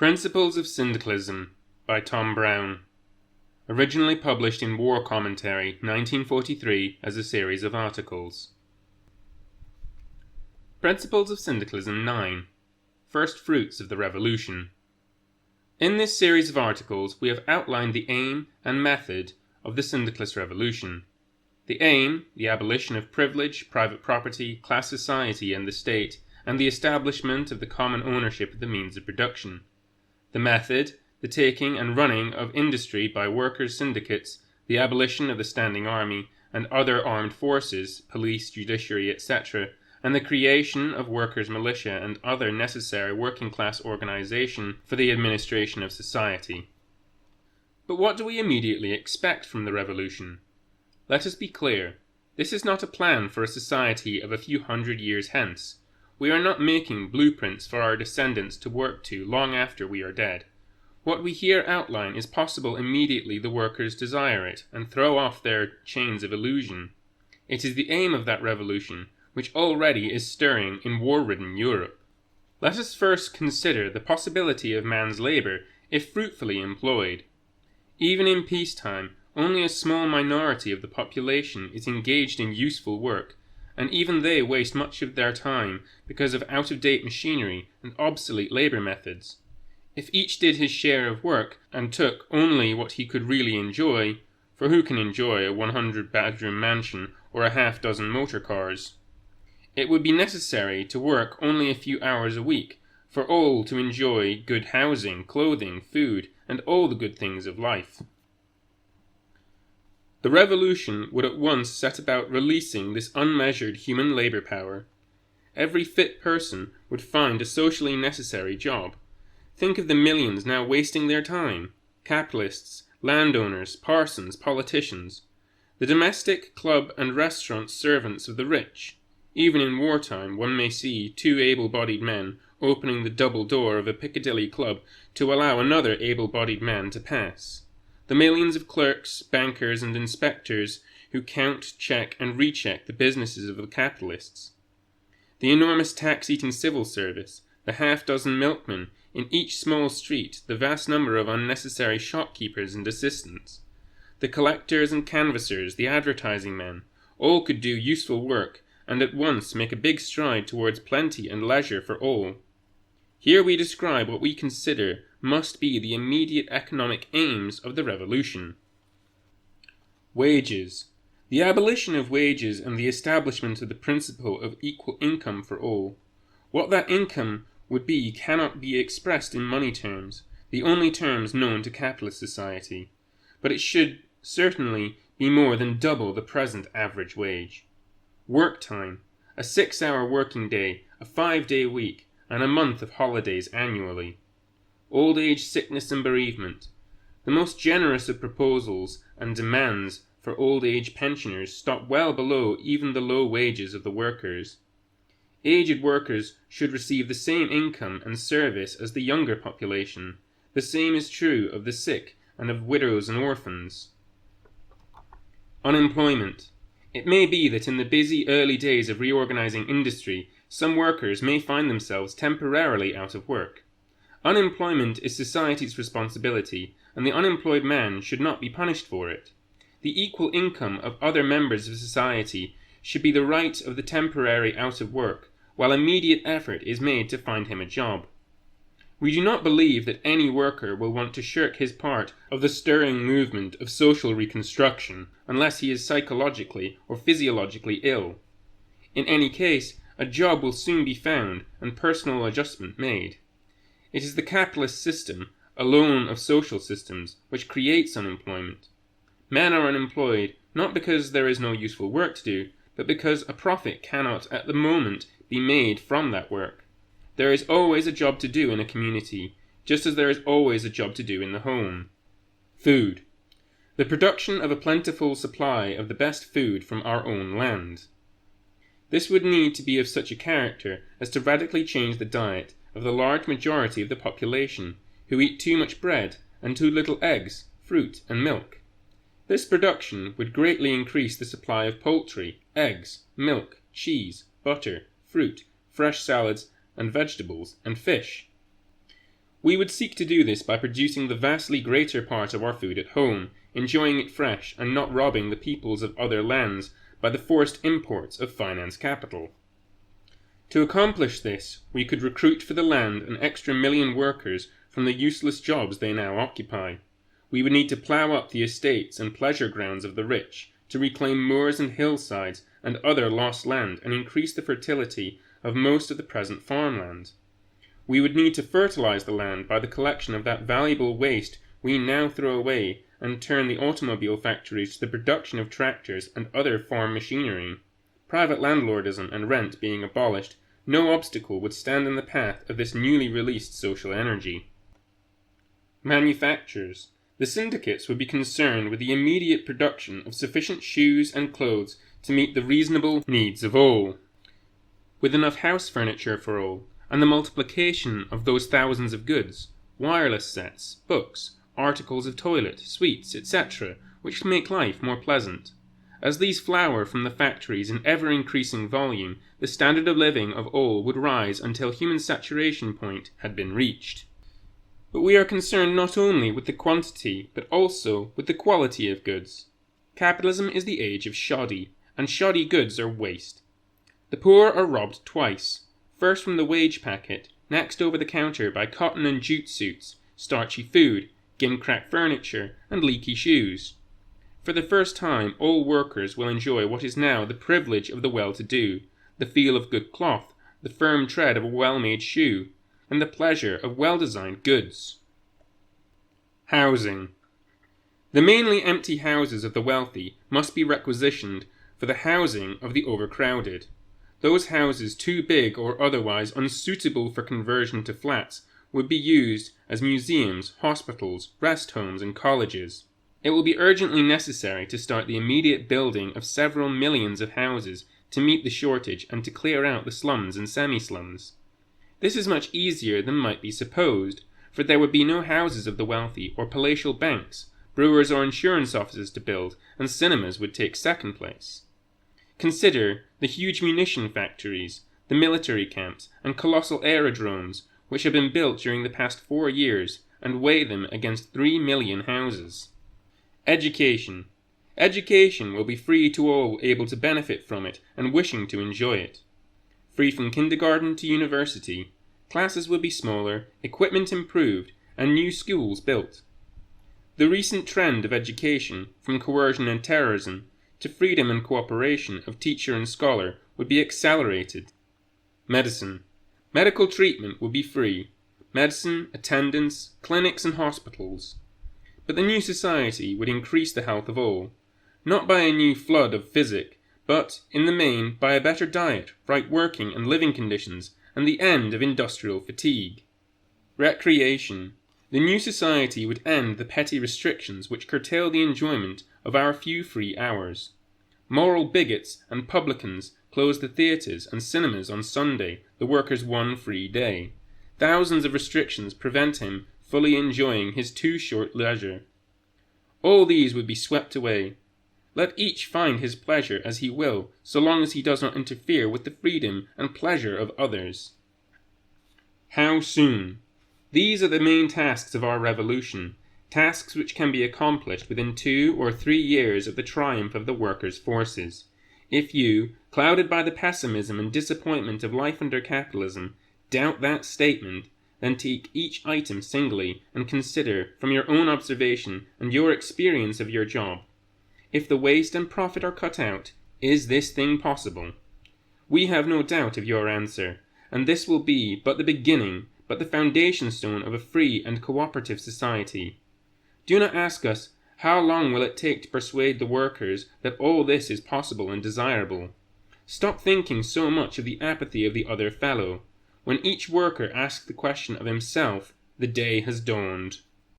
Principles of Syndicalism by Tom Brown. Originally published in War Commentary, 1943, as a series of articles. Principles of Syndicalism 9. First Fruits of the Revolution. In this series of articles, we have outlined the aim and method of the Syndicalist Revolution. The aim, the abolition of privilege, private property, class society and the state, and the establishment of the common ownership of the means of production. The method, the taking and running of industry by workers' syndicates, the abolition of the standing army and other armed forces, police, judiciary, etc., and the creation of workers' militia and other necessary working-class organization for the administration of society. But what do we immediately expect from the revolution? Let us be clear. This is not a plan for a society of a few hundred years hence. We are not making blueprints for our descendants to work to long after we are dead. What we here outline is possible immediately the workers desire it and throw off their chains of illusion. It is the aim of that revolution, which already is stirring in war-ridden Europe. Let us first consider the possibility of man's labor if fruitfully employed. Even in peacetime, only a small minority of the population is engaged in useful work, and even they waste much of their time because of out-of-date machinery and obsolete labor methods. If each did his share of work and took only what he could really enjoy, for who can enjoy a 100-bedroom mansion or a half-dozen motor cars? It would be necessary to work only a few hours a week for all to enjoy good housing, clothing, food, and all the good things of life. The revolution would at once set about releasing this unmeasured human labor power. Every fit person would find a socially necessary job. Think of the millions now wasting their time: capitalists, landowners, parsons, politicians, the domestic, club and restaurant servants of the rich. Even in wartime, one may see two able-bodied men opening the double door of a Piccadilly club to allow another able-bodied man to pass. The millions of clerks, bankers and inspectors who count, check and recheck the businesses of the capitalists. The enormous tax-eating civil service, the half-dozen milkmen in each small street, the vast number of unnecessary shopkeepers and assistants. The collectors and canvassers, the advertising men, all could do useful work and at once make a big stride towards plenty and leisure for all. Here we describe what we consider must be the immediate economic aims of the revolution. Wages. The abolition of wages and the establishment of the principle of equal income for all. What that income would be cannot be expressed in money terms, the only terms known to capitalist society, but it should certainly be more than double the present average wage. Work time. A 6-hour working day, a 5-day week, and a month of holidays annually. Old age, sickness and bereavement. The most generous of proposals and demands for old age pensioners stop well below even the low wages of the workers. Aged workers should receive the same income and service as the younger population. The same is true of the sick and of widows and orphans. Unemployment. It may be that in the busy early days of reorganizing industry, some workers may find themselves temporarily out of work. Unemployment is society's responsibility, and the unemployed man should not be punished for it. The equal income of other members of society should be the right of the temporary out of work, while immediate effort is made to find him a job. We do not believe that any worker will want to shirk his part of the stirring movement of social reconstruction unless he is psychologically or physiologically ill. In any case, a job will soon be found and personal adjustment made. It is the capitalist system, alone of social systems, which creates unemployment. Men are unemployed not because there is no useful work to do, but because a profit cannot at the moment be made from that work. There is always a job to do in a community, just as there is always a job to do in the home. Food. The production of a plentiful supply of the best food from our own land. This would need to be of such a character as to radically change the diet of the large majority of the population, who eat too much bread and too little eggs, fruit and milk. This production would greatly increase the supply of poultry, eggs, milk, cheese, butter, fruit, fresh salads and vegetables, and fish. We would seek to do this by producing the vastly greater part of our food at home, enjoying it fresh, and not robbing the peoples of other lands by the forced imports of finance capital. To accomplish this, we could recruit for the land an extra million workers from the useless jobs they now occupy. We would need to plough up the estates and pleasure grounds of the rich, to reclaim moors and hillsides and other lost land and increase the fertility of most of the present farmland. We would need to fertilize the land by the collection of that valuable waste we now throw away and turn the automobile factories to the production of tractors and other farm machinery. Private landlordism and rent being abolished, no obstacle would stand in the path of this newly released social energy. Manufactures. The syndicates would be concerned with the immediate production of sufficient shoes and clothes to meet the reasonable needs of all, with enough house furniture for all, and the multiplication of those thousands of goods, wireless sets, books, articles of toilet, sweets, etc., which make life more pleasant. As these flower from the factories in ever-increasing volume, the standard of living of all would rise until human saturation point had been reached. But we are concerned not only with the quantity, but also with the quality of goods. Capitalism is the age of shoddy, and shoddy goods are waste. The poor are robbed twice, first from the wage packet, next over the counter by cotton and jute suits, starchy food, gimcrack furniture, and leaky shoes. For the first time, all workers will enjoy what is now the privilege of the well-to-do, the feel of good cloth, the firm tread of a well-made shoe, and the pleasure of well-designed goods. Housing. The mainly empty houses of the wealthy must be requisitioned for the housing of the overcrowded. Those houses too big or otherwise unsuitable for conversion to flats would be used as museums, hospitals, rest homes, and colleges. It will be urgently necessary to start the immediate building of several millions of houses to meet the shortage and to clear out the slums and semi-slums. This is much easier than might be supposed, for there would be no houses of the wealthy or palatial banks, brewers or insurance offices to build, and cinemas would take second place. Consider the huge munition factories, the military camps, and colossal aerodromes which have been built during the past 4 years, and weigh them against 3 million houses. Education. Education will be free to all able to benefit from it and wishing to enjoy it. Free from kindergarten to university, classes will be smaller, equipment improved, and new schools built. The recent trend of education, from coercion and terrorism, to freedom and cooperation of teacher and scholar, would be accelerated. Medicine. Medical treatment would be free. Medicine, attendance, clinics and hospitals. But the new society would increase the health of all, not by a new flood of physic, but, in the main, by a better diet, right working and living conditions, and the end of industrial fatigue. Recreation. The new society would end the petty restrictions which curtail the enjoyment of our few free hours. Moral bigots and publicans close the theatres and cinemas on Sunday, the worker's one free day. Thousands of restrictions prevent him fully enjoying his too short leisure. All these would be swept away. Let each find his pleasure as he will, so long as he does not interfere with the freedom and pleasure of others. How soon? These are the main tasks of our revolution, tasks which can be accomplished within 2 or 3 years of the triumph of the workers' forces. If you, clouded by the pessimism and disappointment of life under capitalism, doubt that statement, then take each item singly and consider from your own observation and your experience of your job. If the waste and profit are cut out, is this thing possible? We have no doubt of your answer, and this will be but the beginning, but the foundation stone of a free and cooperative society. Do not ask us, how long will it take to persuade the workers that all this is possible and desirable? Stop thinking so much of the apathy of the other fellow. When each worker asks the question of himself, the day has dawned.